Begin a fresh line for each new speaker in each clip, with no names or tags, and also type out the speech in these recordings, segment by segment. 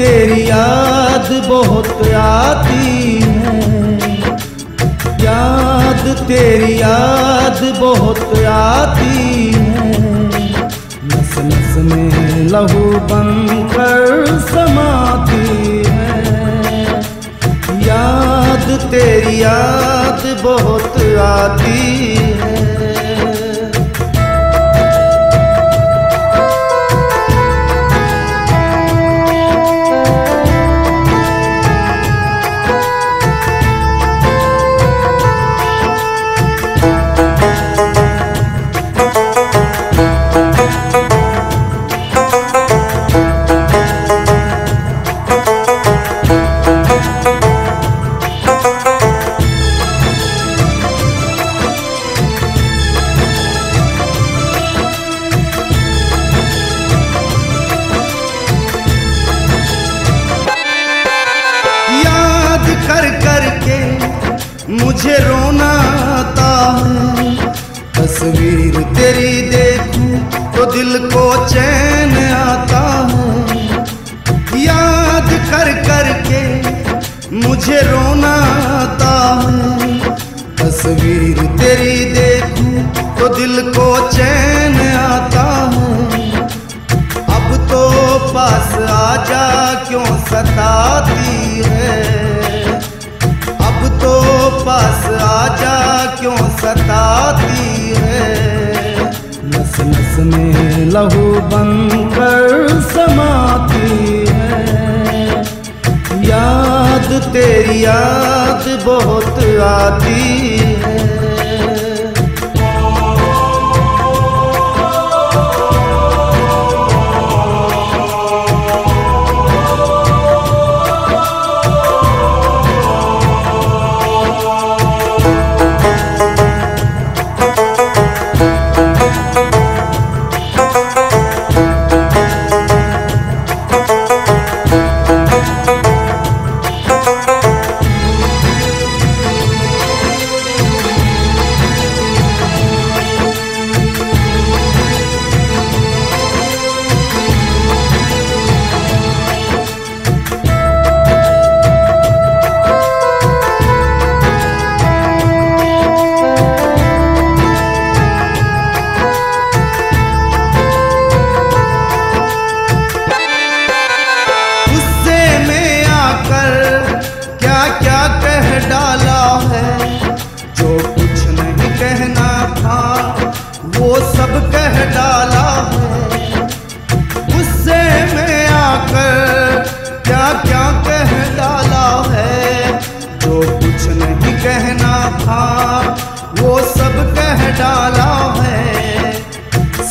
तेरी याद बहुत आती है, याद तेरी याद बहुत आती है, नस नस में लहू बनकर समाती है। याद तेरी याद बहुत आती है। कर कर के मुझे रोना आता है, तस्वीर तेरी देखूं तो दिल को चैन आता है। याद कर कर के मुझे रोना आता है, तस्वीर तेरी देखूं तो दिल को चैन आता है। अब तो पास आजा क्यों सताती है, अब तो पास आजा क्यों सताती है। नस नस में लहू बनकर समाती है। याद तेरी याद बहुत आती है। क्या कह डाला है, जो कुछ नहीं कहना था वो सब कह डाला है। गुस्से में आकर क्या क्या कह डाला है, जो कुछ नहीं कहना था वो सब कह डाला है।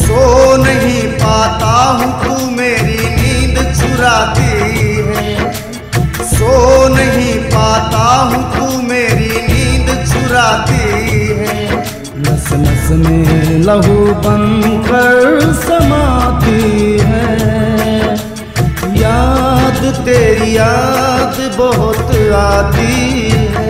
सो नहीं पाता हूँ तू मेरी नींद चुराती है, सो नहीं पाता हूँ तू मेरी नींद चुराती है। नस नस में लहू बनकर समाती है। याद तेरी याद बहुत आती है।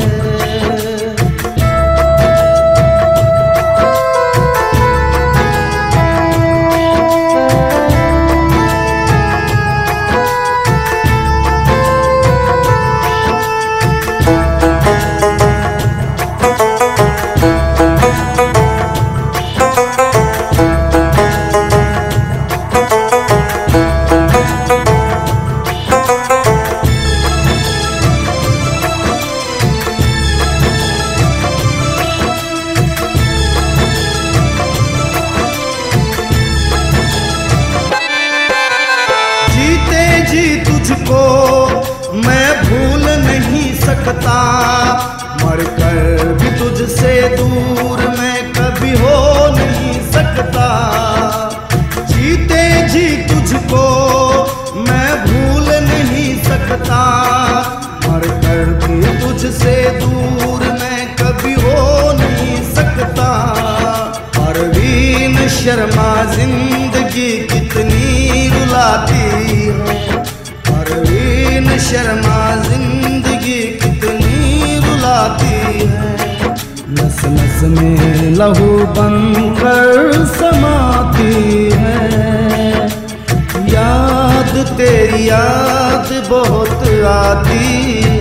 जी तुझको मैं भूल नहीं सकता, मर कर भी तुझसे दूर मैं कभी हो नहीं सकता। जीते जी तुझको मैं भूल नहीं सकता, मर कर भी तुझसे दूर मैं कभी हो नहीं सकता। परवीन शर्मा जिंदगी कितनी रुलाती है, परवीन शर्मा जिंदगी कितनी रुलाती है। नस नस में लहू बनकर समाती है। याद तेरी याद बहुत आती